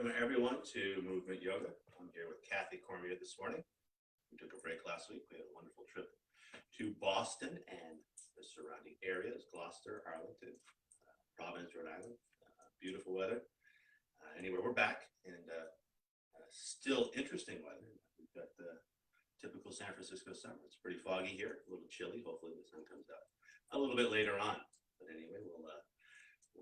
Welcome everyone to Movement Yoga. I'm here with Kathy Cormier this morning. We took a break last week. We had a wonderful trip to Boston and the surrounding areas, Gloucester, Arlington, Providence, Rhode Island. Beautiful weather. Anyway, we're back and still interesting weather. We've got the typical San Francisco summer. It's pretty foggy here, a little chilly. Hopefully the sun comes out a little bit later on. But anyway, we'll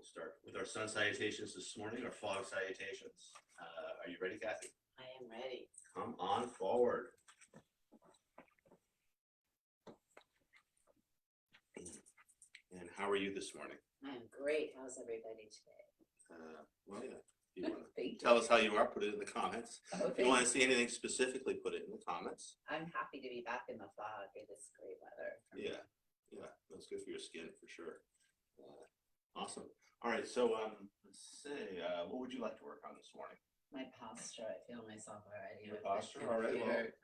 start with our sun salutations this morning, our fog salutations. Are you ready, Kathy? I am ready. Come on forward. And how are you this morning? I'm great. How's everybody today? Well, yeah. If you want to Thank tell us how you are, put it in the comments. you. If you want to see anything specifically, put it in the comments. I'm happy to be back in the fog. It is great weather. Yeah, that's good for your skin for sure. Awesome. All right, so let's see. What would you like to work on this morning? My posture. I feel myself already. Your with my posture. All right. Well, computer.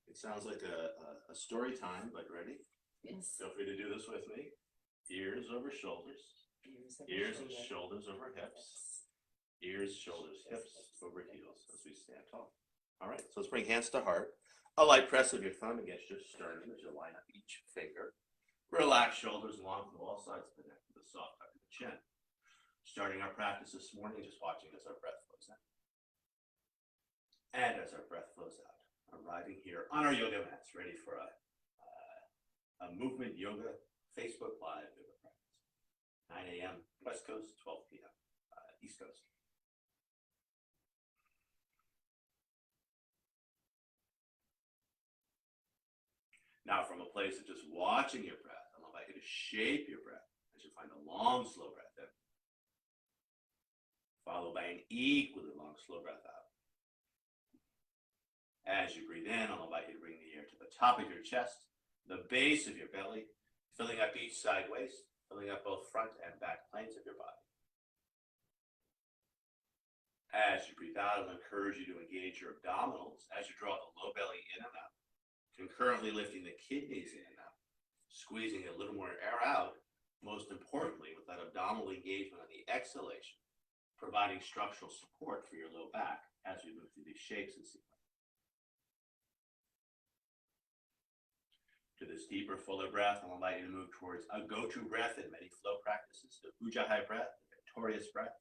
it sounds like a story time, but ready? Yes. Feel free to do this with me. Ears over shoulders. Ears and shoulders over hips. Ears, shoulders, hips over heels as we stand tall. All right, so let's bring hands to heart. A light press of your thumb against your sternum as you line up each finger. Relax shoulders long from all sides of the neck with a soft tuck of the chin. Starting our practice this morning, just watching as our breath flows in. And as our breath flows out, arriving here on our yoga mats, ready for a Movement Yoga Facebook Live yoga practice. 9 a.m. West Coast, 12 p.m. East Coast. Now, from a place of just watching your breath, I'll invite you to shape your breath as you find a long, slow breath in, followed by an equally long, slow breath out. As you breathe in, I'll invite you to bring the air to the top of your chest, the base of your belly, filling up each side waist, filling up both front and back planes of your body. As you breathe out, I'll encourage you to engage your abdominals as you draw the low belly in and out, concurrently lifting the kidneys in and out, squeezing a little more air out, most importantly with that abdominal engagement on the exhalation, providing structural support for your low back as we move through these shapes and sequence. To this deeper, fuller breath, I'll invite you to move towards a go-to breath in many flow practices, the Ujjayi breath, the victorious breath,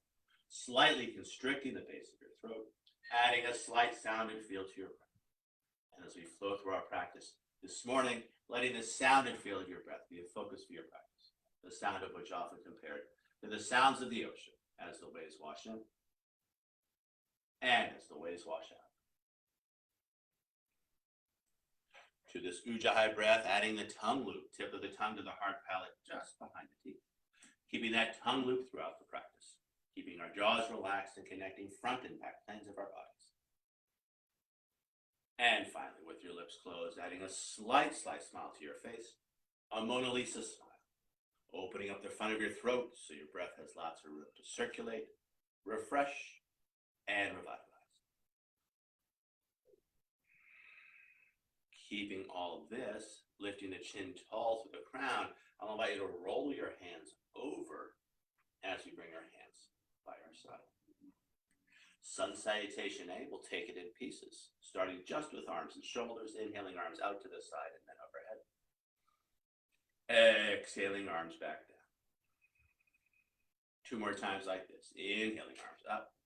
slightly constricting the base of your throat, adding a slight sound and feel to your breath. And as we flow through our practice this morning, letting the sound and feel of your breath be a focus for your practice, the sound of which often compared to the sounds of the ocean as the waves wash in and as the waves wash out. To this Ujjayi breath, adding the tongue loop, tip of the tongue to the hard palate just behind the teeth. Keeping that tongue loop throughout the practice. Keeping our jaws relaxed and connecting front and back planes of our bodies. And finally, with your lips closed, adding a slight smile to your face. A Mona Lisa smile. Opening up the front of your throat so your breath has lots of room to circulate, refresh, and revitalize. Keeping all of this, lifting the chin tall to the crown, I'll invite you to roll your hands over as we bring our hands by our side. Sun salutation A, we'll take it in pieces, starting just with arms and shoulders, inhaling arms out to the side and then overhead. Exhaling arms back down. 2 more times like this. Inhaling arms up.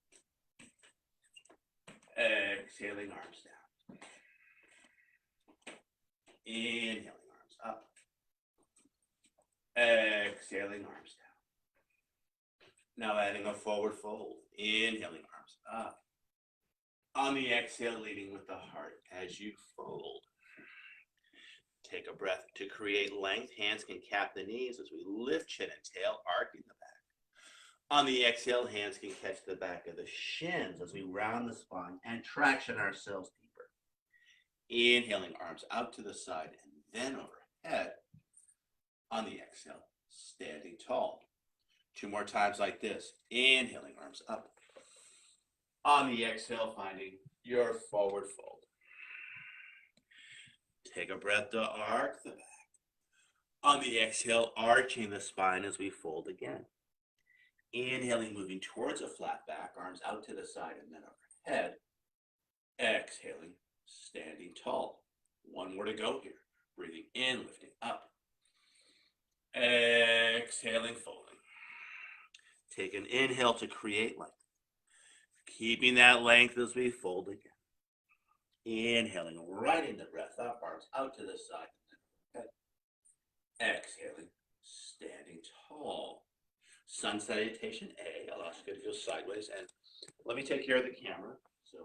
Exhaling arms down. Inhaling arms up. Exhaling arms down. Now adding a forward fold. Inhaling arms up. On the exhale, leading with the heart as you fold. Take a breath to create length. Hands can cap the knees as we lift chin and tail, arcing the back. On the exhale, hands can catch the back of the shins as we round the spine and traction ourselves deeper. Inhaling arms out to the side and then overhead. On the exhale, standing tall. 2 more times like this. Inhaling arms up. On the exhale, finding your forward fold. Take a breath to arc the back. On the exhale, arching the spine as we fold again. Inhaling, moving towards a flat back, arms out to the side and then overhead. Exhaling, standing tall. One more to go here. Breathing in, lifting up. Exhaling, folding. Take an inhale to create length. Keeping that length as we fold again. Inhaling, right the breath up, arms out to the side. Exhaling, standing tall. Sun salutation A. I'll ask you to go sideways. And let me take care of the camera. So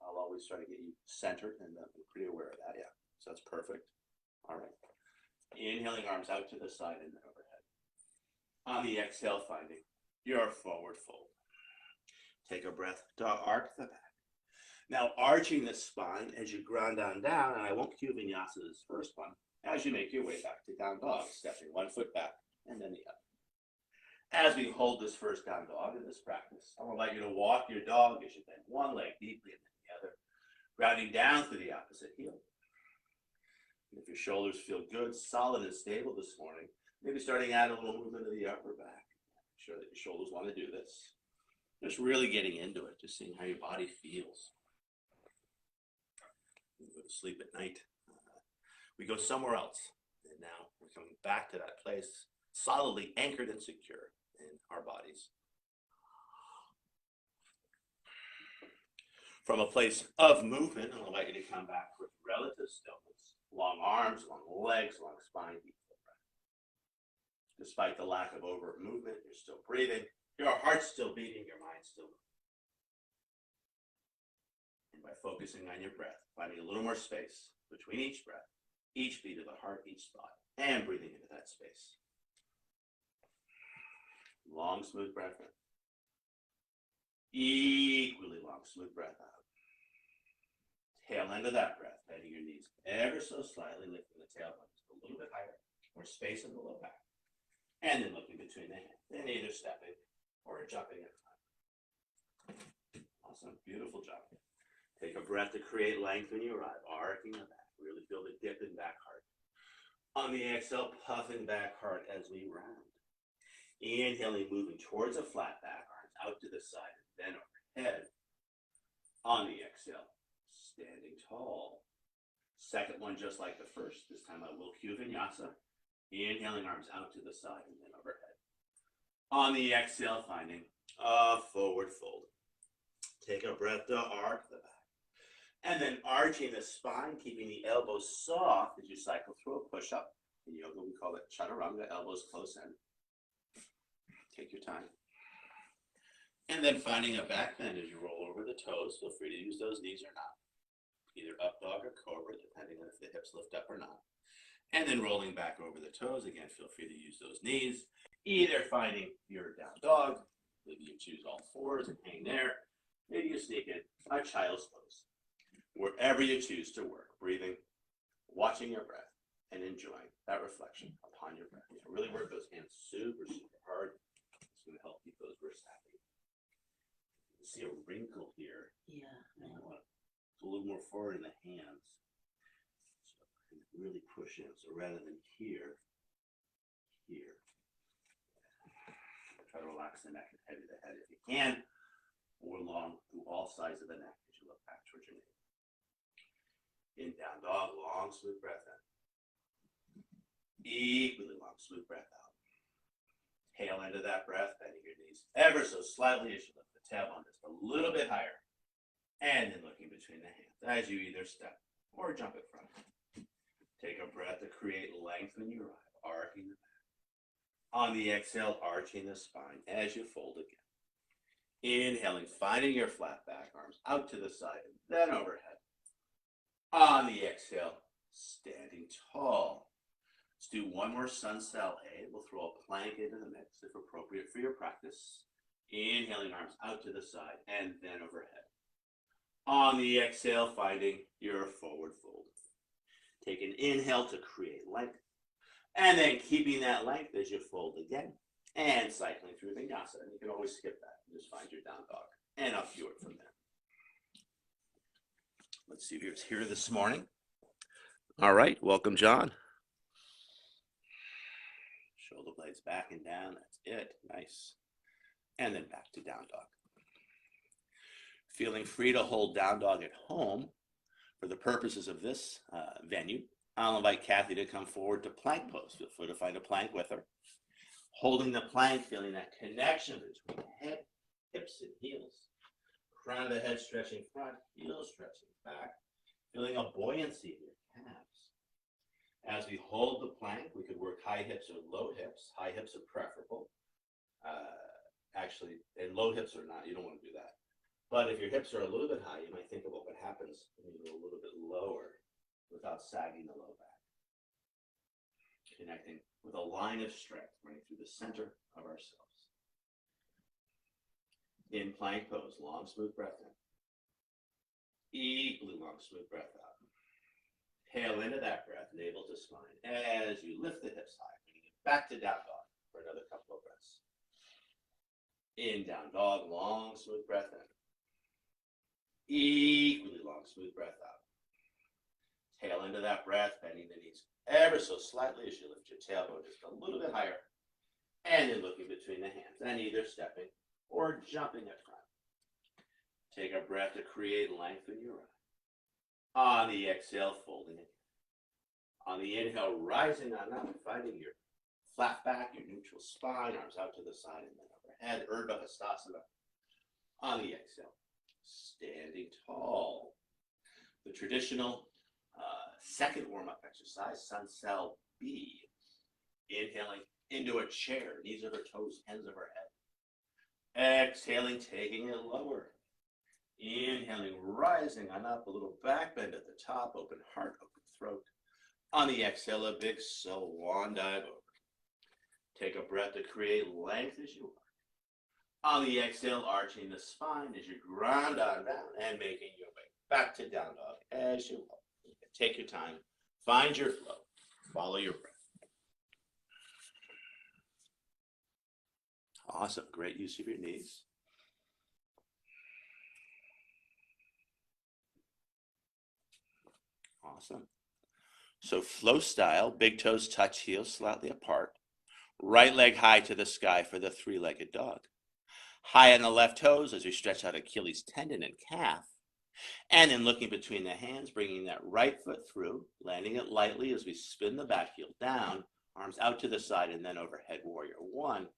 I'll always try to get you centered, and I'm pretty aware of that. Yeah, so that's perfect. All right. Inhaling, arms out to the side and then overhead. On the exhale, finding your forward fold. Take a breath to arc the back. Now arching the spine as you ground on down, and I won't cue vinyasa this first one, as you make your way back to down dog, stepping one foot back and then the other. As we hold this first down dog in this practice, I'll invite you to walk your dog as you bend one leg deeply and then the other, grounding down through the opposite heel. And if your shoulders feel good, solid, and stable this morning, maybe starting out a little movement of the upper back. Make sure that your shoulders want to do this. Just really getting into it, just seeing how your body feels. You go to sleep at night. We go somewhere else. And now we're coming back to that place, solidly anchored and secure in our bodies. From a place of movement, I'll invite you to come back with relative stillness. Long arms, long legs, long spine, deep breath. Despite the lack of overt movement, you're still breathing. Your heart's still beating, your mind's still moving. And by focusing on your breath, finding a little more space between each breath, each beat of the heart, each spot, and breathing into that space. Long, smooth breath in. Equally long, smooth breath out. Tail end of that breath, bending your knees ever so slightly, lifting the tailbone just a little bit higher, more space in the low back. And then looking between the hands, then either stepping or jumping at a time. Awesome, beautiful job. Take a breath to create length when you arrive, arcing the back. Really feel the dip in back heart. On the exhale, puffing back heart as we round. Inhaling, moving towards a flat back, arms out to the side, and then overhead. On the exhale, standing tall. Second one, just like the first. This time I will cue vinyasa. Inhaling, arms out to the side, and then overhead. On the exhale, finding a forward fold. Take a breath to arc the back. And then arching the spine, keeping the elbows soft as you cycle through a push-up. In yoga, we call it chaturanga, elbows close in. Take your time. And then finding a back bend as you roll over the toes. Feel free to use those knees or not. Either up dog or cobra, depending on if the hips lift up or not. And then rolling back over the toes. Again, feel free to use those knees. Either finding your down dog. Maybe you choose all fours and hang there. Maybe you sneak in a child's pose. Wherever you choose to work, breathing, watching your breath, and enjoying that reflection upon your breath. Really work those hands super, super hard. It's going to help keep those wrists happy. You see a wrinkle here. Yeah. And I want a little more forward in the hands. So really push in. So rather than here. Try to relax the neck and head of the head if you can, or long through all sides of the neck as you look back towards your knee. In down dog, long, smooth breath in. Equally long, smooth breath out. Tail end of that breath, bending your knees ever so slightly as you lift the tailbone just a little bit higher. And then looking between the hands as you either step or jump in front. Take a breath to create length when you arrive, arcing the back. On the exhale, arching the spine as you fold again. Inhaling, finding your flat back, arms out to the side, and then overhead. On the exhale, standing tall. Let's do one more sun sal A. We'll throw a plank into the mix if appropriate for your practice. Inhaling, arms out to the side, and then overhead. On the exhale, finding your forward fold. Take an inhale to create length. And then keeping that length as you fold again. And cycling through vinyasa. And you can always skip that and just find your down dog. And up you it from there. Let's see who's here this morning. All right, welcome, John. Shoulder blades back and down. That's it. Nice. and then back to down dog. Feeling free to hold down dog at home. For the purposes of this venue, I'll invite Kathy to come forward to plank pose. Feel free to find a plank with her. Holding the plank, feeling that connection between head, hips, and heels. Crown of the head stretching front, heels stretching back. Feeling a buoyancy in your calves. As we hold the plank, we could work high hips or low hips. High hips are preferable. Actually, and low hips are not, you don't want to do that. But if your hips are a little bit high, you might think about what happens when you go a little bit lower without sagging the low back. Connecting with a line of strength running through the center of ourselves. In plank pose, long, smooth breath in. Equally long, smooth breath out. Hail into that breath, navel to spine, as you lift the hips high, bringing it back to down dog for another couple of breaths. In down dog, long, smooth breath in. Equally long, smooth breath out. Tail into that breath, bending the knees ever so slightly as you lift your tailbone just a little bit higher. And then looking between the hands, and either stepping or jumping at front. Take a breath to create length in your eye. On the exhale, folding it. On the inhale, rising on up, finding your flat back, your neutral spine, arms out to the side and then overhead, Urdhva Hastasana. On the exhale, standing tall. The traditional second warm-up exercise, Sun Cell B. Inhaling into a chair, knees over toes, hands overhead. Exhaling, taking it lower. Inhaling, rising on up, a little back bend at the top, open heart, open throat. On the exhale, a big swan dive over. Take a breath to create length as you are. On the exhale, arching the spine as you ground on down and making your way back to down dog as you will. Take your time, find your flow, follow your breath. Awesome, great use of your knees. Awesome. So flow style, big toes touch heels slightly apart. Right leg high to the sky for the three-legged dog. High on the left toes as we stretch out Achilles tendon and calf. And then looking between the hands, bringing that right foot through, landing it lightly as we spin the back heel down, arms out to the side and then overhead warrior one.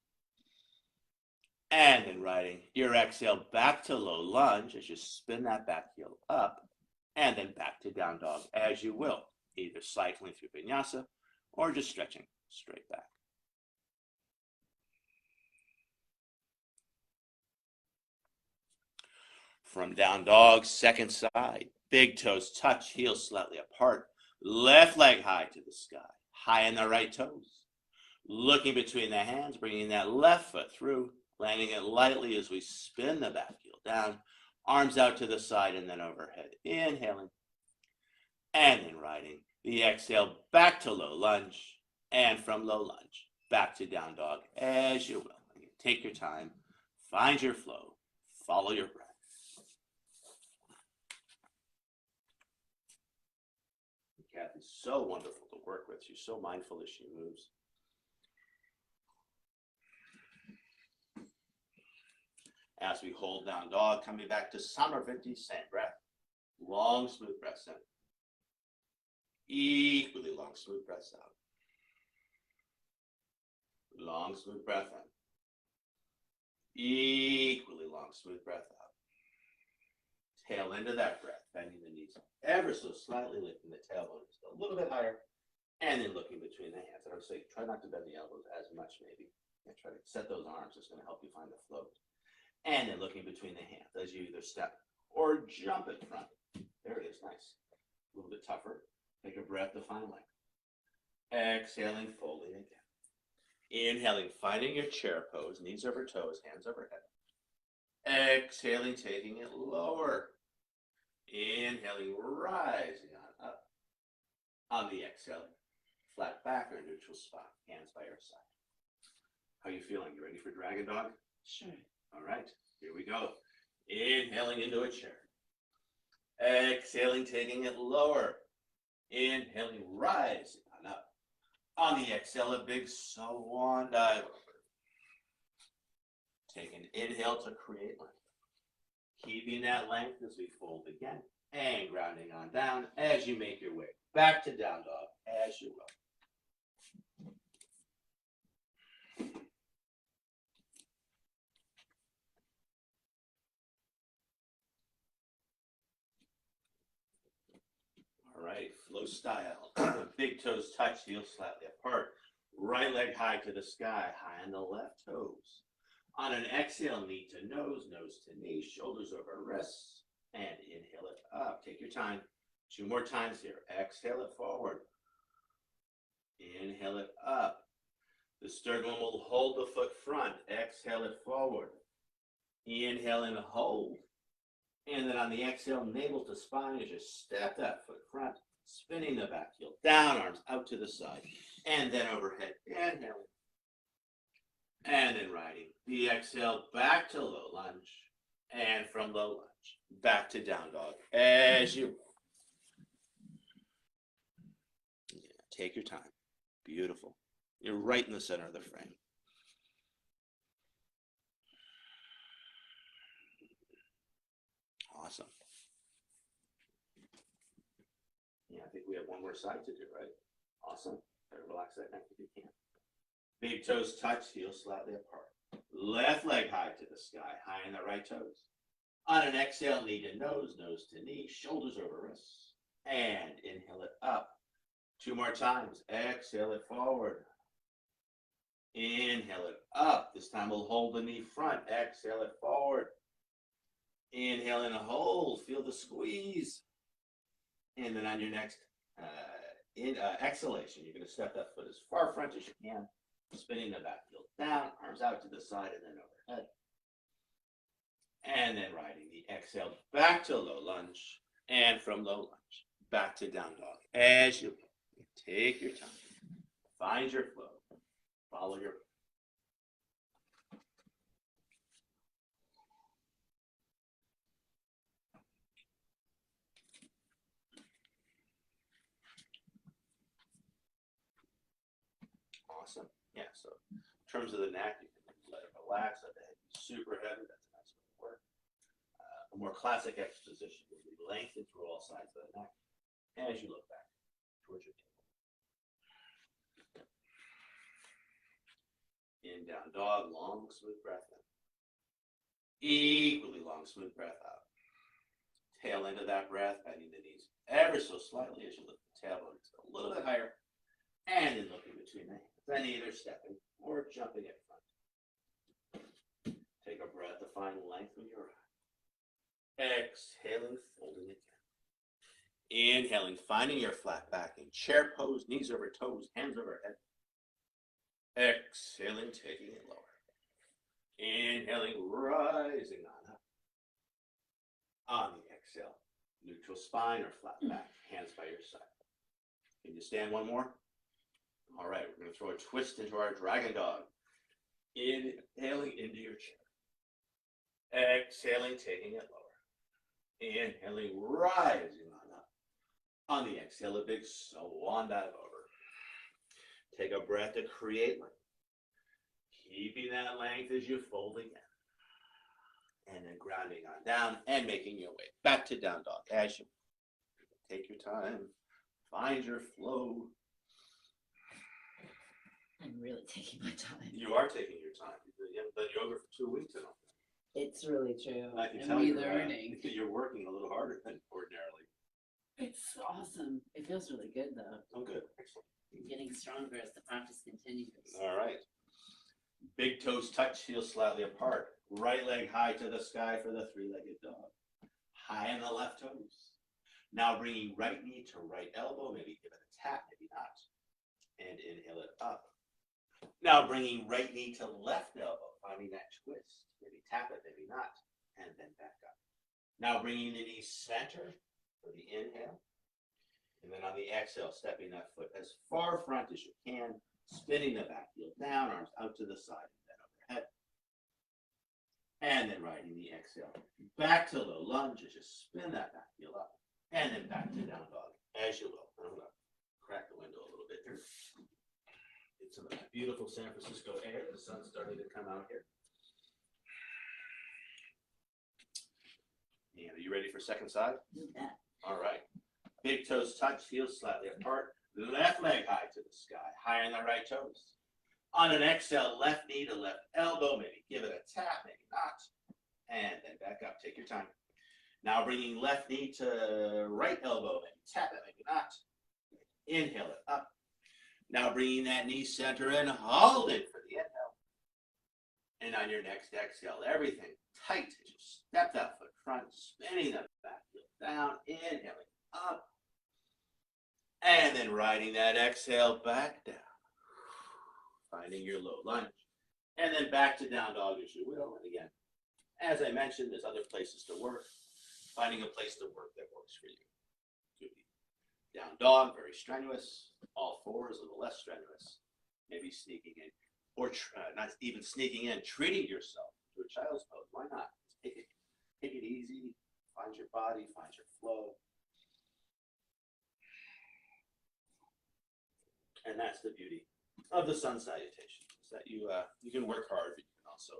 And then riding your exhale back to low lunge as you spin that back heel up and then back to down dog as you will, either cycling through vinyasa or just stretching straight back. From down dog, second side, big toes touch, heels slightly apart, left leg high to the sky, high on the right toes. Looking between the hands, bringing that left foot through, landing it lightly as we spin the back heel down, arms out to the side and then overhead. Inhaling, and then riding the exhale back to low lunge, and from low lunge, back to down dog as you will. Take your time, find your flow, follow your breath. Kathy's so wonderful to work with. She's so mindful as she moves. As we hold down dog, coming back to Samarviti, same breath. Long, smooth breaths in. Equally long, smooth breaths out. Long, smooth breath in. Equally long, smooth breath out. Tail into that breath, bending the knees ever so slightly, lifting the tailbone just a little bit higher, and then looking between the hands. And I would say, try not to bend the elbows as much, maybe. And try to set those arms. It's going to help you find the flow. And then looking between the hands as you either step or jump in front. There it is, nice. A little bit tougher. Take a breath to find length. Exhaling, folding again. Inhaling, finding your chair pose, knees over toes, hands overhead. Exhaling, taking it lower. Inhaling, rising on up. On the exhale, flat back or neutral spine, hands by your side. How are you feeling? You ready for dragon dog? Sure. All right, here we go. Inhaling into a chair. Exhaling, taking it lower. Inhaling, rising on up. On the exhale, a big swan dive over. Take an inhale to create length. Keeping that length as we fold again and grounding on down as you make your way back to down dog as you will. All right, flow style. Big toes touch, heels slightly apart. Right leg high to the sky, high on the left toes. On an exhale, knee to nose, nose to knee, shoulders over wrists, and inhale it up. Take your time. 2 more times here. Exhale it forward. Inhale it up. The sternum will hold the foot front. Exhale it forward. Inhale and hold. And then on the exhale, navel to spine as you step that foot front, spinning the back heel down, arms out to the side, and then overhead. Inhale. And then riding the exhale back to low lunge, and from low lunge back to down dog as you will. Yeah, take your time. Beautiful. You're right in the center of the frame. Awesome. Yeah, I think we have one more side to do, right? Awesome. Try to relax that neck if you can. Big toes touch, heels slightly apart. Left leg high to the sky, high in the right toes. On an exhale, knee to nose, nose to knee, shoulders over wrists. And inhale it up. 2 more times. Exhale it forward. Inhale it up. This time we'll hold the knee front. Exhale it forward. Inhale and hold. Feel the squeeze. And then on your next exhalation, you're going to step that foot as far front as you can. Spinning the back heel down, arms out to the side and then overhead. And then riding the exhale back to low lunge and from low lunge back to down dog. As you take your time, find your flow, follow your. Awesome. Yeah, so in terms of the neck, you can let it relax, let the head be super heavy. That's a nice way to work. A more classic exposition would be lengthen through all sides of the neck as you look back towards your table. In down dog, long, smooth breath in. Equally long, smooth breath out. Tail end of that breath, bending the knees ever so slightly as you lift the tailbone a little bit higher. And then looking between the hands. Then either stepping or jumping in front. Take a breath to find length in your eye. Exhaling, folding again. Inhaling, finding your flat back in chair pose, knees over toes, hands over head. Exhaling, taking it lower. Inhaling, rising on up. On the exhale, neutral spine or flat back, hands by your side. Can you stand one more? All right, we're going to throw a twist into our dragon dog. Inhaling into your chair. Exhaling, taking it lower. Inhaling, rising on up. On the exhale, a big swan dive over. Take a breath to create length. Keeping that length as you fold again. And then grounding on down and making your way back to down dog as you take your time. Find your flow. I'm really taking my time. You are taking your time. You haven't done yoga for 2 weeks now. It's really true. I can I'm tell you're, relearning. you're working a little harder than ordinarily. It's awesome. It feels really good though. Oh, good. Excellent. I'm getting stronger as the practice continues. All right. Big toes touch, heels slightly apart. Right leg high to the sky for the 3-legged dog. High on the left toes. Now bringing right knee to right elbow. Maybe give it a tap, maybe not. And inhale it up. Now bringing right knee to left elbow, finding that twist. Maybe tap it, maybe not. And then back up. Now bringing the knee center for the inhale. And then on the exhale, stepping that foot as far front as you can. Spinning the back heel down, arms out to the side, and then overhead. And then riding the exhale. Back to low lunge as you spin that back heel up. And then back to down dog, as you will. I'm going to crack the window a little bit here. Get some of that beautiful San Francisco air. The sun's starting to come out here. And are you ready for second side? Yeah. All right. Big toes touch, heels slightly apart. Left leg high to the sky, high on the right toes. On an exhale, left knee to left elbow, maybe give it a tap, maybe not. And then back up, take your time. Now bringing left knee to right elbow, maybe tap it, maybe not. Inhale it up. Now bringing that knee center and hold it for the inhale. And on your next exhale, everything tight as you step that foot front, spinning the back heel down, inhaling up. And then riding that exhale back down. Finding your low lunge. And then back to down dog as you will. And again, as I mentioned, there's other places to work. Finding a place to work that works for you. Could be down dog, very strenuous. All fours, a little less strenuous. Maybe sneaking in. Or not even sneaking in, treating yourself to a child's pose. Why not? Take it easy. Find your body, find your flow. And that's the beauty of the sun salutation, is that you can work hard, but you can also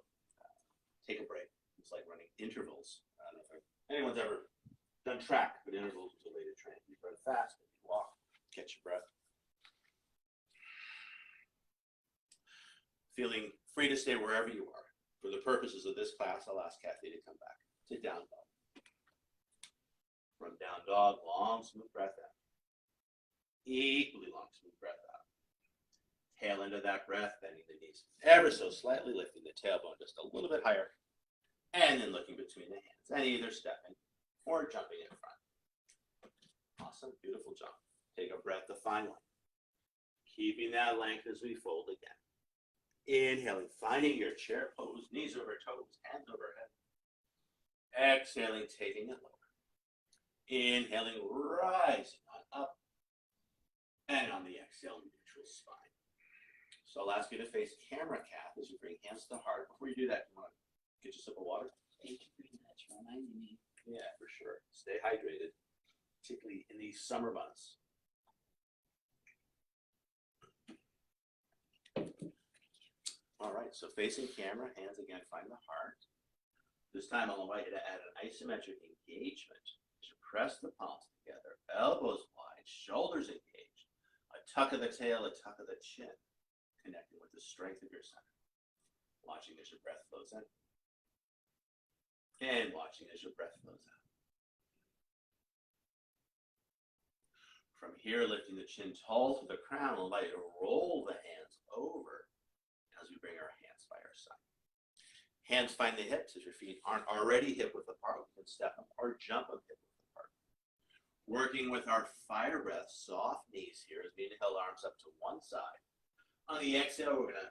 take a break. It's like running intervals. I don't know if anyone's ever done track, but intervals is a way to train. You run fast, you walk, catch your breath. Feeling free to stay wherever you are. For the purposes of this class, I'll ask Kathy to come back to down dog. From down dog, long, smooth breath out. Equally long, smooth breath out. Tail into that breath, bending the knees ever so slightly, lifting the tailbone just a little bit higher, and then looking between the hands, and either stepping or jumping in front. Awesome, beautiful jump. Take a breath to find one. Keeping that length as we fold again. Inhaling, finding your chair pose, knees over toes, hands overhead. Exhaling, taking it lower. Inhaling, rising on up. And on the exhale, neutral spine. So I'll ask you to face camera cat as you bring hands to the heart. Before you do that, you want to get your sip of water? Thank you very much for reminding me. Yeah, for sure. Stay hydrated, particularly in these summer months. All right, so facing camera, hands again, find the heart. This time I'll invite you to add an isometric engagement. As you press the palms together, elbows wide, shoulders engaged. A tuck of the tail, a tuck of the chin. Connecting with the strength of your center. Watching as your breath flows in. And watching as your breath flows out. From here, lifting the chin tall to the crown, we'll invite you to roll the hands over as we bring our hands by our side. Hands find the hips as your feet aren't already hip width apart. We can step them or jump them hip width apart. Working with our fire breath, soft knees here as we inhale, arms up to one side. On the exhale, we're going to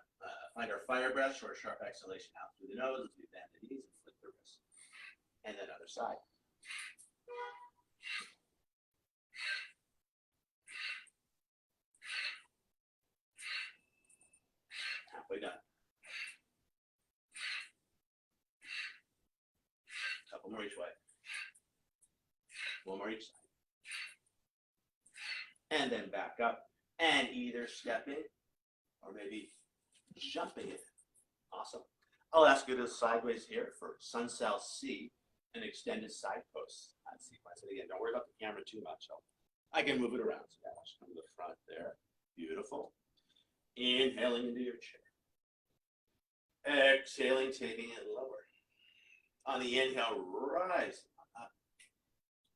find our fire breath, short, sharp exhalation out through the nose as we bend the knees and flip the wrists. And then other side. Halfway done. Couple more each way. One more each side. And then back up and either stepping or maybe jumping it. Awesome. I'll ask you to sideways here for Sun Sal C, an extended side post sequence. And again, don't worry about the camera too much. I can move it around. So now come to the front there. Beautiful. Inhaling into your chair. Exhaling, taking it lower. On the inhale, rise up.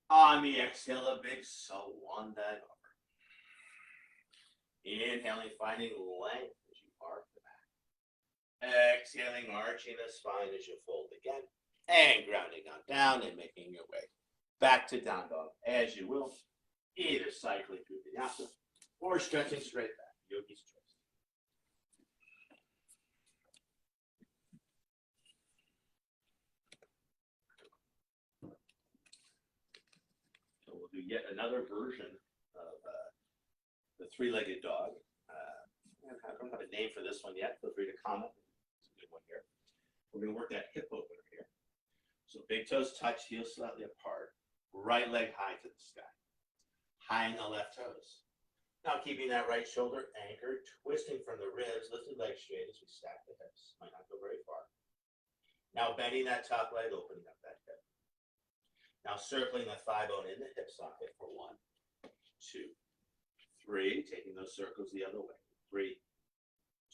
On the exhale, a big swan dive over. Inhaling, finding length as you arc the back. Exhaling, arching the spine as you fold again. And grounding on down and making your way back to down dog as you will. Either cycling through vinyasa or stretching straight back. Yogi's choice. So we'll do yet another version of the three-legged dog. I don't have a name for this one yet. Feel free to comment. It's a good one here. We're going to work that hip opener here. So big toes touch, heels slightly apart. Right leg high to the sky. High in the left toes. Now keeping that right shoulder anchored, twisting from the ribs, lifted leg straight as we stack the hips. Might not go very far. Now bending that top leg, opening up that hip. Now circling the thigh bone in the hip socket for 1, 2, 3, taking those circles the other way. 3,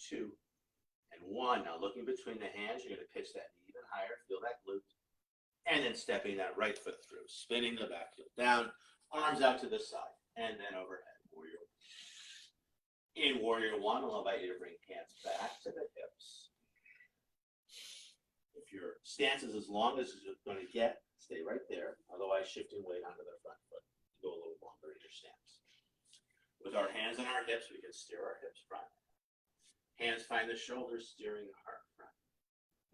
2, and 1. Now looking between the hands, you're going to pitch that knee even higher, feel that glute. And then stepping that right foot through, spinning the back heel down, arms out to the side, and then overhead. Warrior. In Warrior 1, I'll invite you to bring hands back to the hips. If your stance is as long as it's going to get, stay right there. Otherwise, shifting weight onto the front foot. Go a little longer in your stance. With our hands on our hips, we can steer our hips front. Hands find the shoulders, steering the heart front.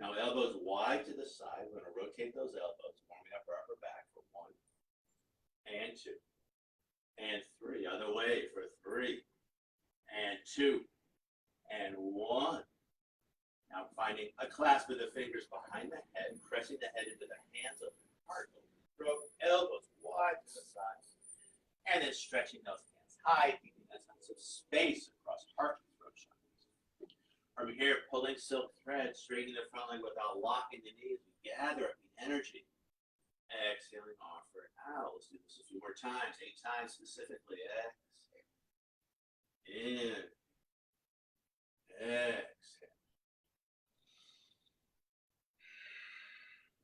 Now elbows wide to the side. We're going to rotate those elbows, warming up our upper back for 1 and 2 and 3. Other way for 3 and 2 and 1. Now finding a clasp of the fingers behind the head, pressing the head into the hands of the heart, throat, elbows wide to the sides, and then stretching those hands high, keeping that sense of space across heart and throat chakras. From here, pulling silk thread, straightening the front leg without locking the knees. We gather up the energy. Exhaling, offer it out. Let's do this a few more times, 8 times specifically. Exhale. In. Exhale.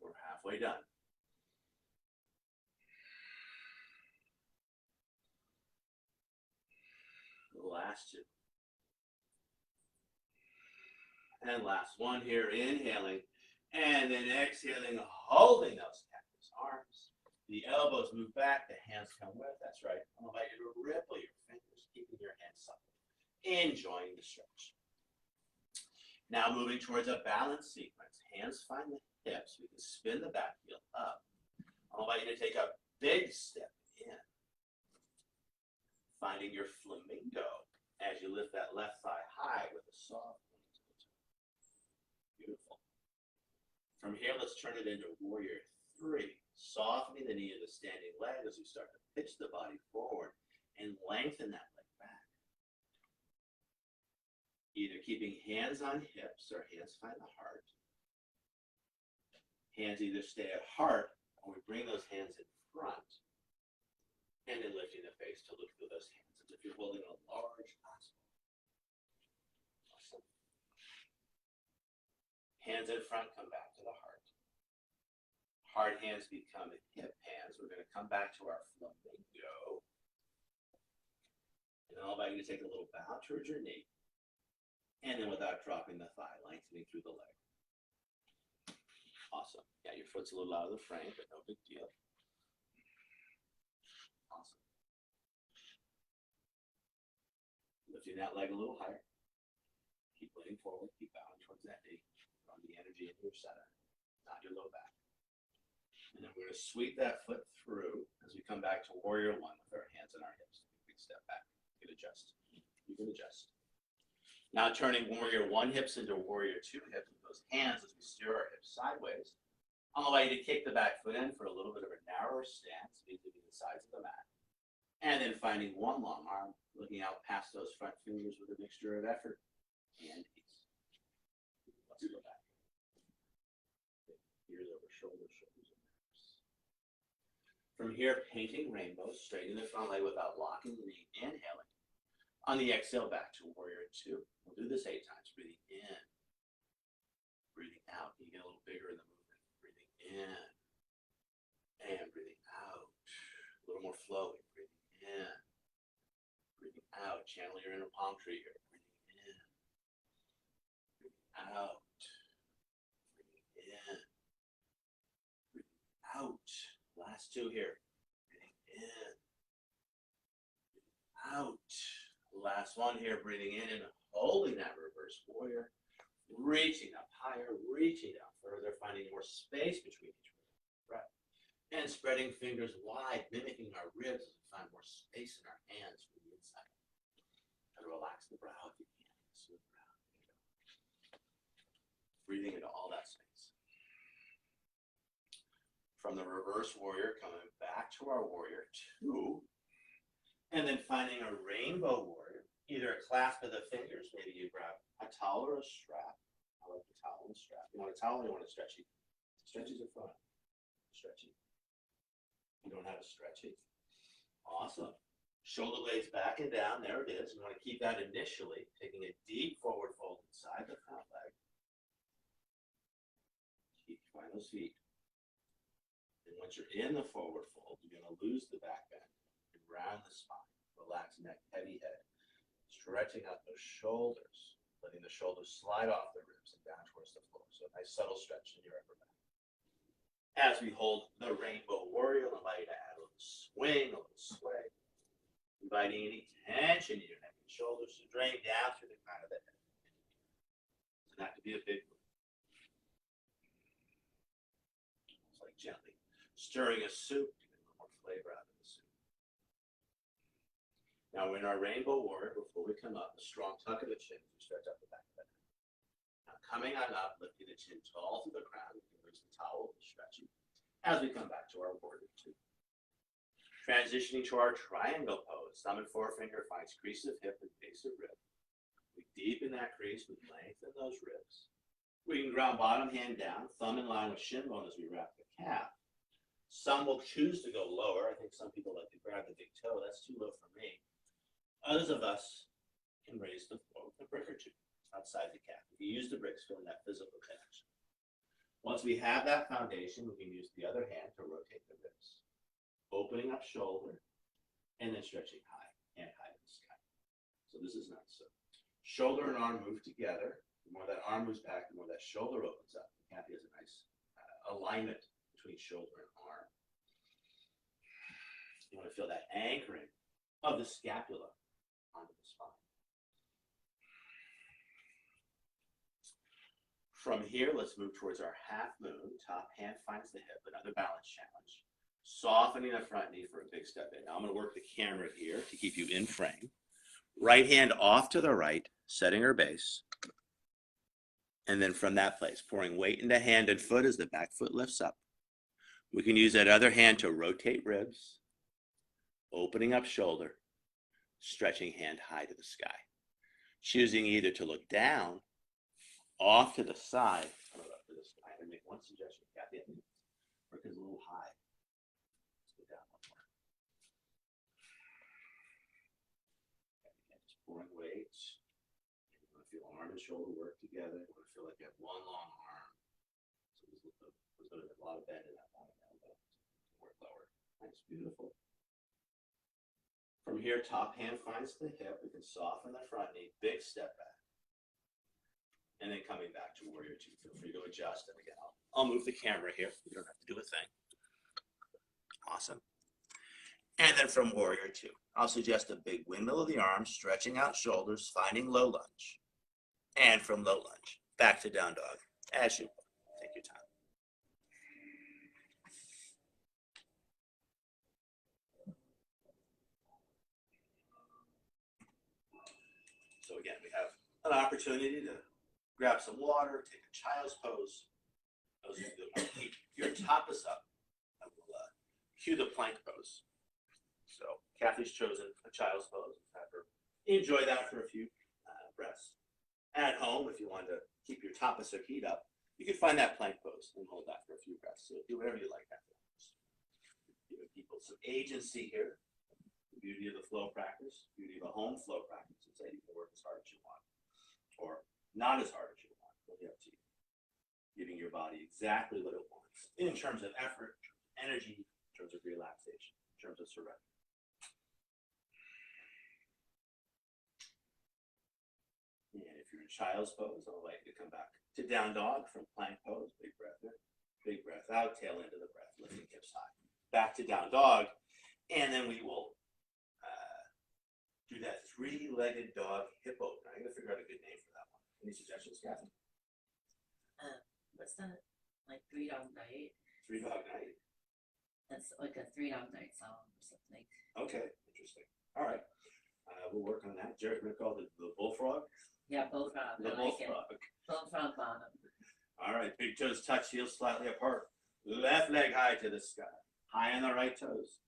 We're halfway done. The last 2. And last one here, inhaling, and then exhaling, holding those cactus arms. The elbows move back, the hands come with, that's right. I'll invite you to ripple your fingers, keeping your hands supple. Enjoying the stretch. Now moving towards a balance sequence. Hands find the hips. We can spin the back heel up. I'll invite you to take a big step in. Finding your flamingo as you lift that left thigh high with a soft lean to the toe. Beautiful. From here, let's turn it into Warrior 3. Softening the knee of the standing leg as we start to pitch the body forward and lengthen that leg back. Either keeping hands on hips or hands find the heart. Hands either stay at heart or we bring those hands in front. And then lifting the face to look through those hands as if you're holding a large ox. Awesome. Hands in front, come back to the heart. Hard hands become hip hands. We're going to come back to our flamingo. And I'll invite you to take a little bow towards your knee. And then without dropping the thigh, lengthening through the leg. Awesome. Yeah, your foot's a little out of the frame, but no big deal. Awesome. Lifting that leg a little higher. Keep leaning forward. Keep bowing towards that knee. Run the energy into your center, not your low back. And then we're going to sweep that foot through as we come back to Warrior 1 with our hands on our hips. Big step back. You can adjust. You can adjust. Now turning Warrior 1 hips into Warrior 2 hips with those hands as we steer our hips sideways. I'll allow you to kick the back foot in for a little bit of a narrower stance, vis-a-vis the sides of the mat. And then finding one long arm, looking out past those front fingers with a mixture of effort and ease. Let's go back. Ears over shoulders, shoulders over hips. From here, painting rainbows, straightening the front leg without locking the knee, inhaling. On the exhale, back to Warrior 2. We'll do this 8 times. Breathing in, breathing out. You get a little bigger in the movement. Breathing in and breathing out. A little more flowing. Breathing in, breathing out. Channel your inner palm tree here. Breathing in, breathing out. Breathing in, breathing out. Last 2 here. Breathing in, breathing out. Last one here, breathing in and holding that reverse warrior, reaching up higher, reaching down further, finding more space between each breath, and spreading fingers wide, mimicking our ribs as we find more space in our hands from the inside. And relax the brow if you can. Smooth brow. Breathing into all that space. From the reverse warrior, coming back to our Warrior 2. And then finding a rainbow warrior, either a clasp of the fingers, maybe you grab a towel or a strap. I like the towel and the strap. You want a towel or you want a stretchy? Stretchy's in front. Stretchy. You don't have a stretching. Awesome. Shoulder blades back and down. There it is. You want to keep that initially, taking a deep forward fold inside the front leg. Find those feet. And once you're in the forward fold, you're going to lose the back bend and round the spine. Relax neck, heavy head. Stretching out those shoulders, letting the shoulders slide off the ribs and down towards the floor. So a nice subtle stretch in your upper back. As we hold the rainbow warrior, I'll invite you to add a little swing, a little sway. Inviting any tension in your neck and shoulders to drain down through the crown of the head. Doesn't have to be a big one. It's like gently stirring a soup to get a little more flavor out of the soup. Now we're in our rainbow warrior. Before we come up, a strong tuck of the chin as we stretch up the back of the neck. Now coming on up, lifting the chin tall to the crown, we can release the towel, stretching. As we come back to our warrior two. Transitioning to our triangle pose. Thumb and forefinger finds crease of hip and base of rib. We deepen that crease, we lengthen those ribs. We can ground bottom hand down, thumb in line with shin bone as we wrap the calf. Some will choose to go lower. I think some people like to grab the big toe. That's too low for me. Others of us can raise the floor with a brick or two outside the calf. We use the bricks, feeling that physical connection. Once we have that foundation, we can use the other hand to rotate the ribs. Opening up shoulder, and then stretching high, hand high to the sky. So this is nice. So shoulder and arm move together. The more that arm moves back, the more that shoulder opens up. The calf has a nice alignment between shoulder and arm. You want to feel that anchoring of the scapula onto the spine. From here, let's move towards our half moon. Top hand finds the hip, another balance challenge. Softening the front knee for a big step in. Now I'm going to work the camera here to keep you in frame. Right hand off to the right, setting her base. And then from that place, pouring weight into hand and foot as the back foot lifts up. We can use that other hand to rotate ribs, opening up shoulder, stretching hand high to the sky. Choosing either to look down, off to the side, or up to the sky. I'm going to make one suggestion, Kathy. Work is a little high. Pouring weight. You want to feel arm and shoulder work together. You want to feel like you have one long arm. So there's a lot of bend in that bottom elbow. Work lower. Nice, beautiful. From here, top hand finds the hip. We can soften the front knee. Big step back. And then coming back to warrior two. Feel free to adjust. And again, I'll move the camera here. You don't have to do a thing. Awesome. And then from warrior two, I'll suggest a big windmill of the arms, stretching out shoulders, finding low lunge. And from low lunge, back to down dog, as you will. Take your time. So again, we have an opportunity to grab some water, take a child's pose. Those are good. Keep your tapas up. I will cue the plank pose. So Kathy's chosen a child's pose. Have her enjoy that for a few breaths. At home, if you want to keep your tapas or heat up, you can find that plank pose and hold that for a few breaths. So do whatever you like after that. Giving people some agency here. The beauty of the flow practice, beauty of a home flow practice is that you can work as hard as you want, or not as hard as you want. Really up to you. Giving your body exactly what it wants in terms of effort, energy, in terms of relaxation, in terms of surrender. And if you're in child's pose, I'll invite you to come back to down dog from plank pose. Big breath in, big breath out, tail end of the breath, lifting hips high. Back to down dog, and then we will do that three-legged dog hip opener. I'm going to figure out a good name for that one. Any suggestions, Kathy? What's that? Like 3 Dog Night? 3 Dog Night. That's like a 3 Dog Night song or something. Okay, interesting. All right. We'll work on that. Jared's going to call it the bullfrog. Yeah, bullfrog. The I like it. bullfrog. Bullfrog bottom. All right. Big toes touch, heels slightly apart. Left leg high to the sky. High on the right toes.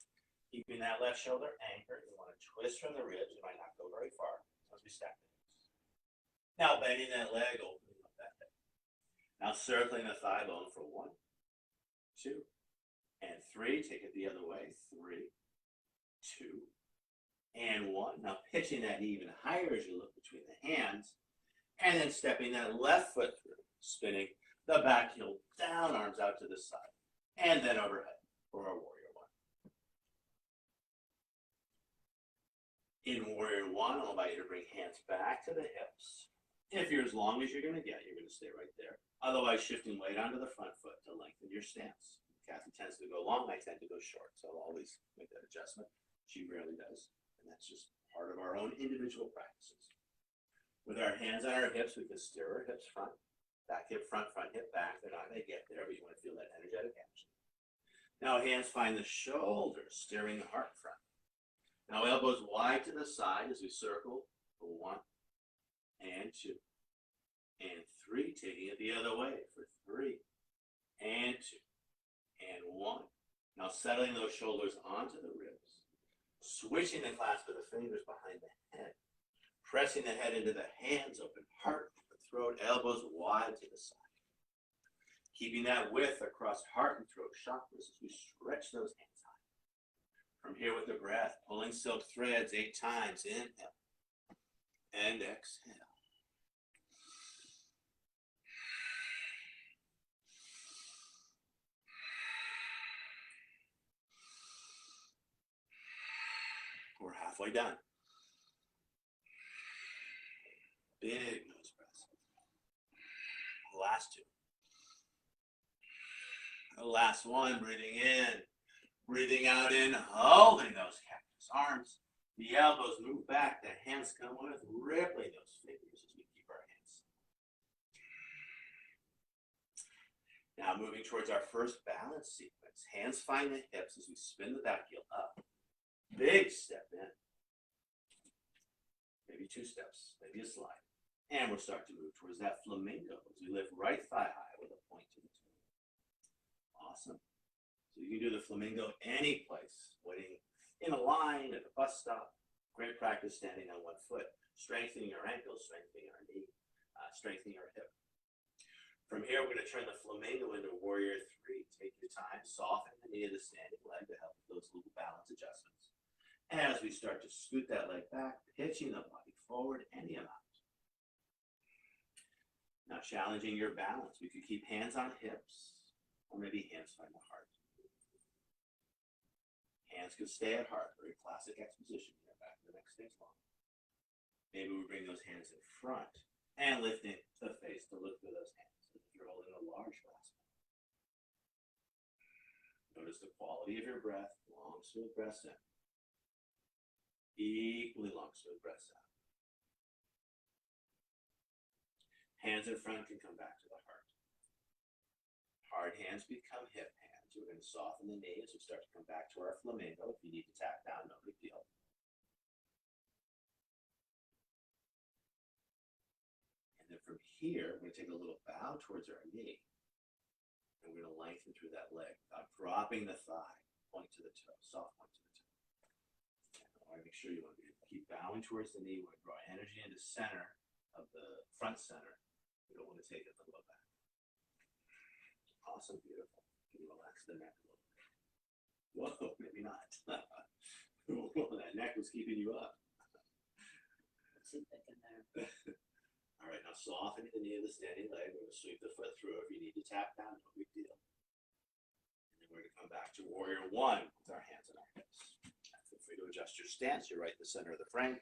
Keeping that left shoulder anchored. You want to twist from the ribs. You might not go very far as we stack the hips. Now bending that leg, opening up that leg. Now circling the thigh bone for 1, 2, and 3. Take it the other way. 3, 2, and 1. Now pitching that knee even higher as you look between the hands, and then stepping that left foot through, spinning the back heel down, arms out to the side, and then overhead for a Warrior 1. In Warrior 1, I'll invite you to bring hands back to the hips. If you're as long as you're going to get, you're going to stay right there. Otherwise, shifting weight onto the front foot to lengthen your stance. Kathy tends to go long, I tend to go short, so I'll always make that adjustment. She rarely does, and that's just part of our own individual practices. With our hands on our hips, we can steer our hips front, back hip front, front hip back. They're not going to get there, but you want to feel that energetic action. Now hands find the shoulders, steering the heart front. Now elbows wide to the side as we circle for 1 and 2 and 3. Taking it the other way for 3 and 2 and 1. Now settling those shoulders onto the ribs, switching the clasp of the fingers behind the head. Pressing the head into the hands, open heart, throat, elbows wide to the side. Keeping that width across heart and throat chakras as we stretch those hands high. From here with the breath, pulling silk threads 8 times. Inhale and exhale. We're halfway done. Big nose breaths. Last 2. The last one, breathing in, breathing out in, holding those cactus arms. The elbows move back, the hands come with, rippling those fingers as we keep our hands. Now moving towards our first balance sequence. Hands find the hips as we spin the back heel up. Big step in. Maybe 2 steps, maybe a slide. And we'll start to move towards that flamingo as we lift right thigh high with a point to the toe. Awesome. So you can do the flamingo any place, waiting in a line, at a bus stop. Great practice standing on 1 foot, strengthening our ankles, strengthening our knee, strengthening our hip. From here, we're going to turn the flamingo into Warrior 3. Take your time, soften the knee of the standing leg to help with those little balance adjustments. As we start to scoot that leg back, pitching the body forward any amount. Now challenging your balance. We could keep hands on hips, or maybe hands find the heart. Hands could stay at heart. Very classic exposition here. Back to the next stage long. Maybe we bring those hands in front and lifting the face to look through those hands as if you're holding a large glass. Notice the quality of your breath. Long, smooth breaths in. Equally long, smooth breaths out. Hands in front can come back to the heart. Hard hands become hip hands. We're going to soften the knee as we start to come back to our flamingo. If you need to tap down, no big deal. And then from here, we're going to take a little bow towards our knee. And we're going to lengthen through that leg without dropping the thigh. Point to the toe, soft point to the toe. And I want to make sure you want to keep bowing towards the kney. We want to draw energy into center of the front center. We don't want to take it the low back. Awesome, beautiful. Can you relax the neck a little bit? Whoa, maybe not. Whoa, that neck was keeping you up. Too thick in there. All right, now softening the knee of the standing leg. We're going to sweep the foot through. If you need to tap down, no big deal. And then we're going to come back to Warrior 1 with our hands on our hips. Feel free to adjust your stance. You're right in the center of the frame.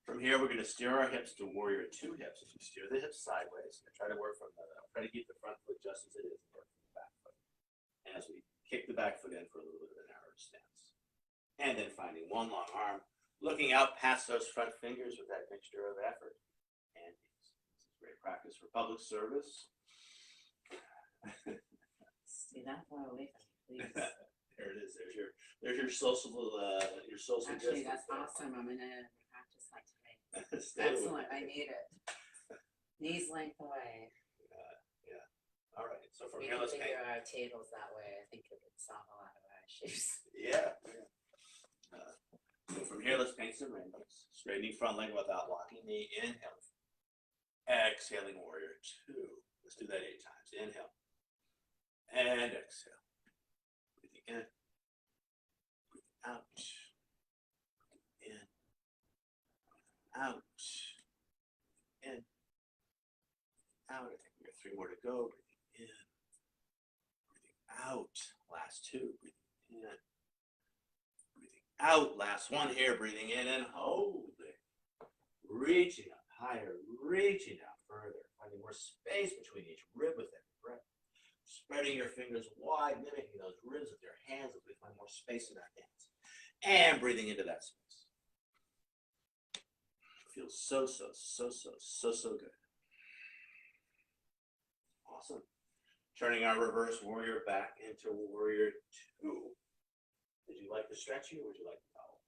From here, we're going to steer our hips to Warrior 2 hips. As we steer the hips sideways, and try to work from try to keep the front foot just as it is, and work from the back foot. And as we kick the back foot in for a little bit of a narrower stance. And then finding 1 long arm, looking out past those front fingers with that mixture of effort and ease. This is great practice for public service. Stay that far away from me, please. There it is. There's your social Actually, distance that's there. awesome. I'm gonna practice that today. Stay with Excellent. it. I need it. Knees length away. Yeah. All right. So from We here, can let's paint. figure our tables that way. I think it would solve a lot of our issues. Yeah. So from here, let's paint some rainbows. Straightening front leg without locking knee. Inhale. Exhaling Warrior 2. Let's do that 8 times. Inhale. And exhale. 3 more to go. Breathing in, breathing out. Last 2. Breathing in, breathing out. Last 1 here. Breathing in and holding. Reaching up higher, reaching out further, finding more space between each rib with every breath. Spreading your fingers wide, mimicking those ribs with your hands as we find more space in our hands. And breathing into that space. Feels so good. Awesome. Turning our reverse warrior back into warrior 2. Did you like the stretchy or would you like the towel?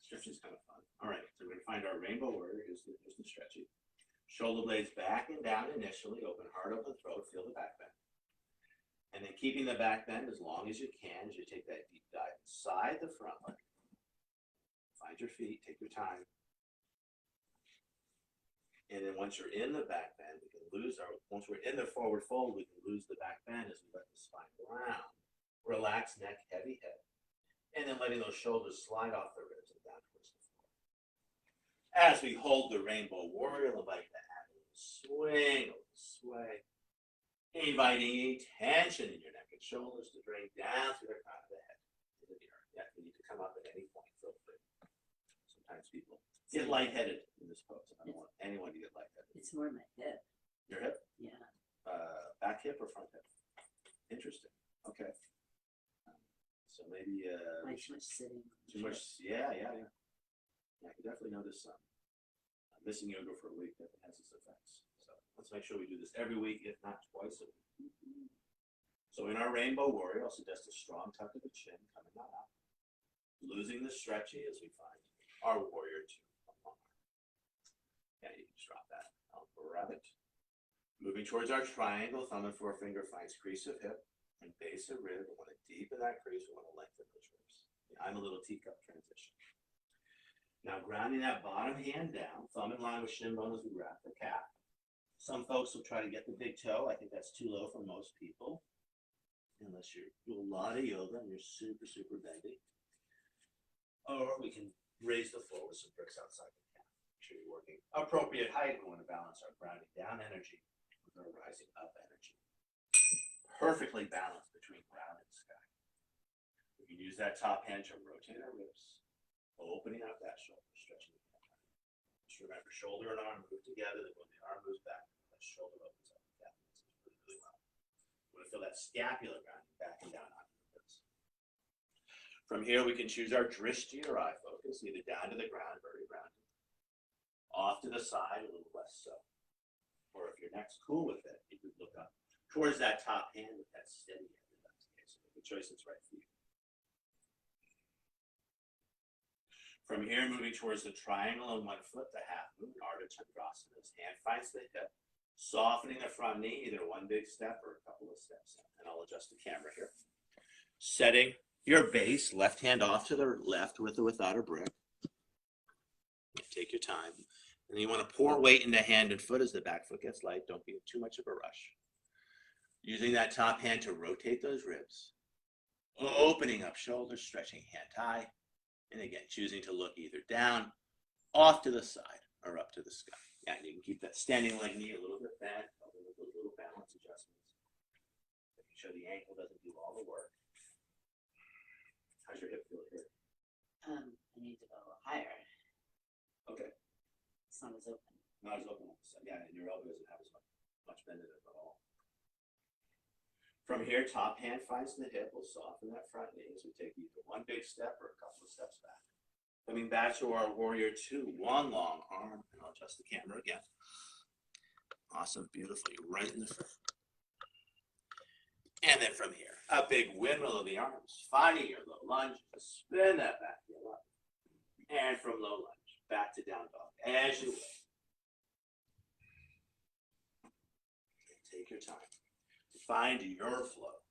Stretchy is kind of fun. All right, so we're going to find our rainbow warrior. Here's the stretchy. Shoulder blades back and down initially. Open hard open throat. Feel the back bend. And then keeping the back bend as long as you can as you take that deep dive inside the front leg. Find your feet. Take your time. And then once you're in the back bend, we can once we're in the forward fold, we can lose the back bend as we let the spine round. Relax neck, heavy head. And then letting those shoulders slide off the ribs and down towards the floor. As we hold the rainbow warrior, invite to add a little swing, a little sway. Inviting tension in your neck and shoulders to drain down through the crown of the head to the ear. Yeah, you need to come up at any point, feel free. Sometimes people get lightheaded in this pose. I don't want anyone to get lightheaded. It's more my hip. Your hip? Yeah. Back hip or front hip? Interesting. Okay. So maybe Like too much sitting. too much. Yeah. I can definitely notice some. Missing yoga for a week definitely has its effects. So let's make sure we do this every week, if not twice a week. So in our rainbow warrior, I'll suggest a strong tuck of the chin coming on up. Losing the stretchy as we find our warrior 2. Yeah, you can just drop that. I'll grab it. Moving towards our triangle, thumb and forefinger finds crease of hip and base of rib. We want to deepen that crease. We want to lengthen those ribs. I'm a little teacup transition. Now grounding that bottom hand down, thumb in line with shin bone as we wrap the calf. Some folks will try to get the big toe. I think that's too low for most people. Unless you do a lot of yoga and you're super bendy. Or we can raise the floor with some bricks outside the calf. Make sure you're working appropriate height. We want to balance our grounding down energy with our rising up energy. Perfectly balanced between ground and sky. We can use that top hand to rotate our ribs, opening up that shoulder, stretching the calf. Just remember, shoulder and arm move together. Then when the arm moves back, that shoulder opens up the calf. Really well. We want to feel that scapular grounding back and down on the ribs. From here, we can choose our drishti or eye focus, either down to the ground, very grounded, off to the side, a little less so. Or if your neck's cool with it, you could look up towards that top hand with that steady hand. In that case, so make a choice that's right for you. From here, moving towards the triangle on one foot, the half moon, Ardha Chandrasana. Hand finds the hip, softening the front knee, either one big step or a couple of steps. And I'll adjust the camera here. Setting your base, left hand off to the left with or without a brick. Take your time. And then you want to pour weight into hand and foot as the back foot gets light. Don't be in too much of a rush. Using that top hand to rotate those ribs. Opening up shoulders, stretching hand high. And again, choosing to look either down, off to the side, or up to the sky. Yeah, and you can keep that standing leg knee a little bit bent, with little balance adjustments. Making sure the ankle doesn't do all the work. How's your hip feel here? I need to go higher. Okay. It's not as open. Not as open. So yeah, and your elbow doesn't have as much bend in it at all. From here, top hand finds the hip. We'll soften that front knee as we take either one big step or a couple of steps back. Coming back to our warrior 2, one long arm, and I'll adjust the camera again. Awesome, beautifully, right in the front. And then from here, a big windmill of the arms, finding your low lunge, spin that back heel up. And from low lunge, back to down dog, as you will. Take your time. Find your flow.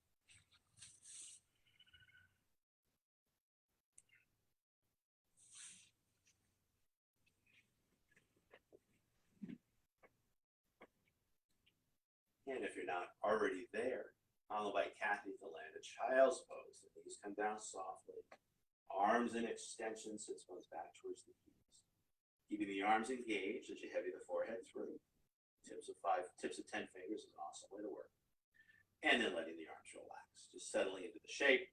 And if you're not already there, I'll invite Kathy to land a child's pose. The knees come down softly. Arms in extension, sits bones back towards the knees. Keeping the arms engaged as you heavy the forehead through. tips of 10 fingers is an awesome way to work. And then letting the arms relax, just settling into the shape.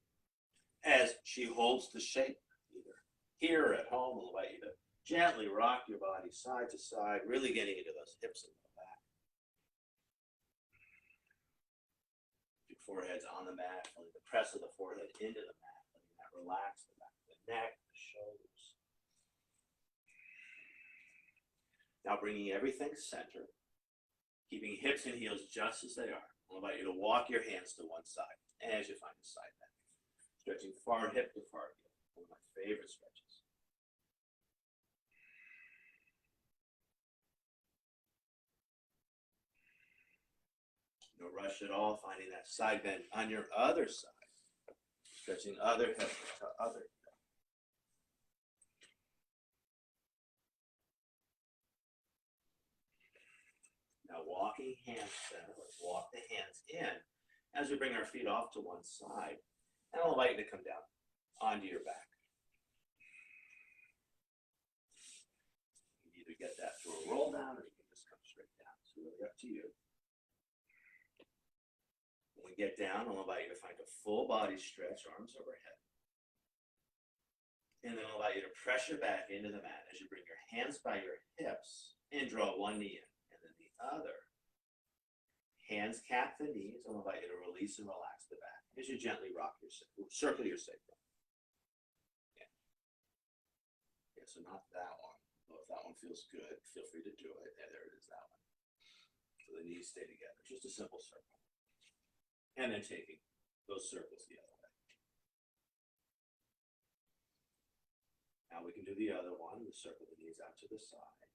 As she holds the shape, either here or at home, I'll invite you to gently rock your body side to side, really getting into those hips and the back. Your forehead's on the mat, feeling the press of the forehead into the mat, letting that relax the back of the neck, the shoulders. Now bringing everything center, keeping hips and heels just as they are. I'll invite you to walk your hands to one side as you find a side bend. Stretching far hip to far heel, one of my favorite stretches. No rush at all, finding that side bend on your other side. Stretching other hip to other hip. Now walking hands center, let's walk the hands in as we bring our feet off to one side. And I'll invite you to come down onto your back. You can either get that through a roll down or you can just come straight down. It's really up to you. When we get down, I'll invite you to find a full body stretch, arms overhead. And then I'll invite you to press your back into the mat as you bring your hands by your hips and draw one knee in and then the other. Hands cap the knees. I'll invite you to release and relax the back as you gently rock your circle your sacrum. Yeah, so not that one. Well, if that one feels good, feel free to do it. Yeah, there it is, that one. So the knees stay together. Just a simple circle. And then taking those circles the other way. Now we can do the other one. We circle the knees out to the side.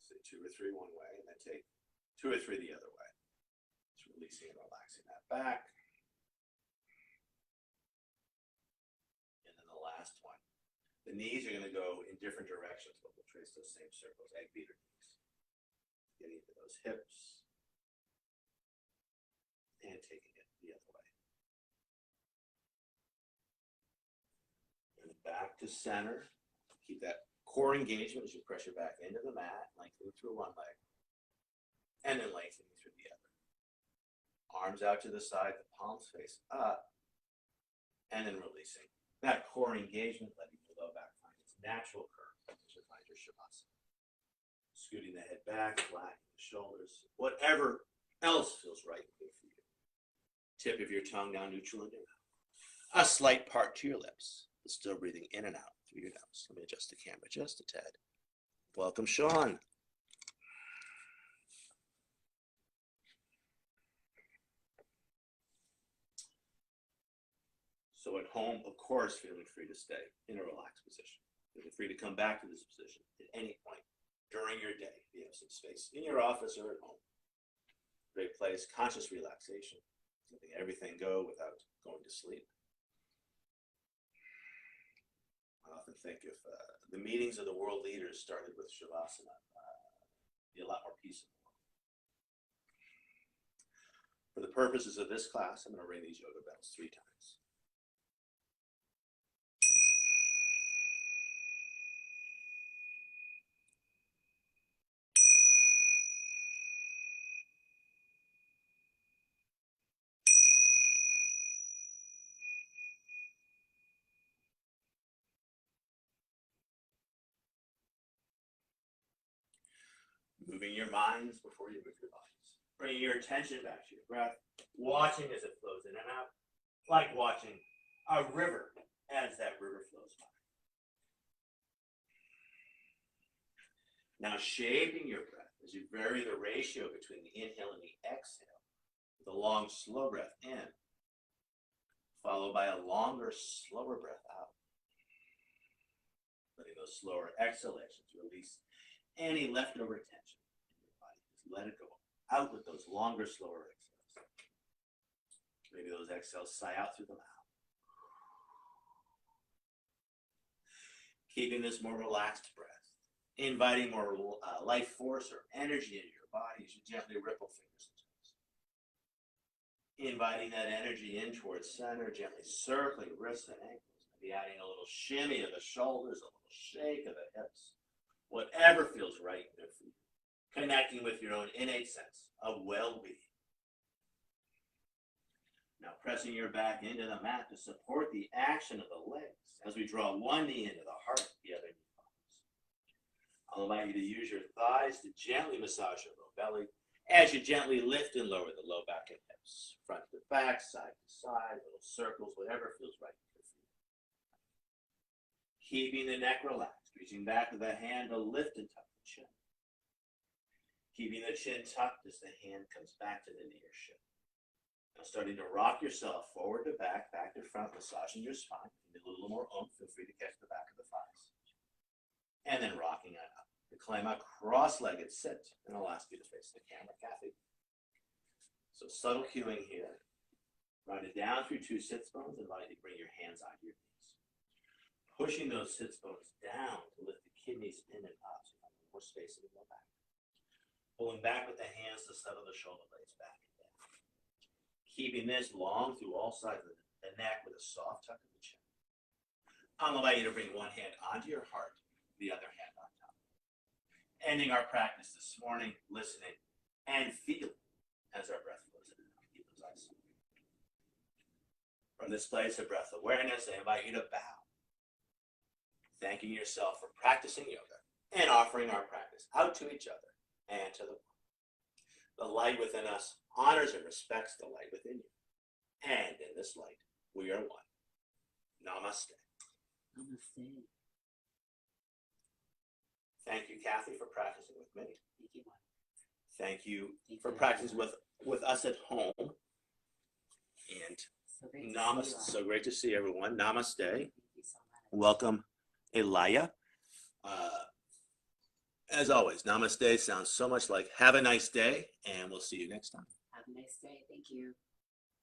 Say 2 or 3 one way, and then take 2 or 3 the other way. Just releasing and relaxing that back. And then the last one. The knees are going to go in different directions, but we'll trace those same circles, egg beater knees. Getting into those hips. And taking it the other way. And back to center. Keep that core engagement as you press your back into the mat, lengthening through one leg, and then lengthening through the other. Arms out to the side, the palms face up, and then releasing. That core engagement, letting your low back find its natural curve as you find your Shavasana. Scooting the head back, flattening the shoulders, whatever else feels right and good for you. Tip of your tongue down neutral in your mouth. A slight part to your lips, but still breathing in and out through your nose. Let me adjust the camera just a tad. Welcome, Sean. So at home, of course, feeling free to stay in a relaxed position. Feeling free to come back to this position at any point during your day. If you have some space in your office or at home. Great place, conscious relaxation. Letting everything go without going to sleep. I often think if the meetings of the world leaders started with Shavasana, it'd be a lot more peace in the world. For the purposes of this class, I'm going to ring these yoga bells 3 times. Moving your minds before you move your bodies. Bringing your attention back to your breath, watching as it flows in and out, like watching a river as that river flows by. Now shaping your breath as you vary the ratio between the inhale and the exhale with a long, slow breath in, followed by a longer, slower breath out. Letting those slower exhalations release any leftover tension in your body. Just let it go out with those longer, slower exhales. Maybe those exhales sigh out through the mouth. Keeping this more relaxed breath. Inviting more life force or energy into your body as you gently ripple fingers and toes. Inviting that energy in towards center, gently circling wrists and ankles. Maybe adding a little shimmy to the shoulders, a little shake of the hips. Whatever feels right in your feet. Connecting with your own innate sense of well-being. Now pressing your back into the mat to support the action of the legs as we draw one knee into the heart, the other knee follows. I'll invite you to use your thighs to gently massage your low belly as you gently lift and lower the low back and hips, front to back, side to side, little circles, whatever feels right for your feet. Keeping the neck relaxed, reaching back with the hand to lift and tuck the chin. Keeping the chin tucked as the hand comes back to the knee or shin. Now starting to rock yourself forward to back to front, massaging your spine. Need a little more oomph, feel free to catch the back of the thighs. And then rocking it up. Reclaim a cross-legged sit, and I'll ask you to face the camera, Kathy. So subtle cueing here. Run it down through two sits bones, invite you to bring your hands onto your knees. Pushing those sits bones down to lift the kidneys in and up, so you have more space in the low back. Pulling back with the hands to settle the shoulder blades back and down. Keeping this long through all sides of the neck with a soft tuck of the chin. I'll invite you to bring one hand onto your heart, the other hand on top. Ending our practice this morning, listening and feeling as our breath flows in and out. Keep those eyes open. From this place of breath awareness, I invite you to bow. Thanking yourself for practicing yoga and offering our practice out to each other and to the world. The light within us honors and respects the light within you. And in this light, we are one. Namaste. Namaste. Thank you, Kathy, for practicing with me. Thank you, Mark. Thank you Thank for you, practicing everyone. with us at home. And So great to see namaste. you all. So great to see everyone. Namaste. Thank you so much. Welcome, Elia. As always, namaste sounds so much like have a nice day, and we'll see you next time. Have a nice day. Thank you.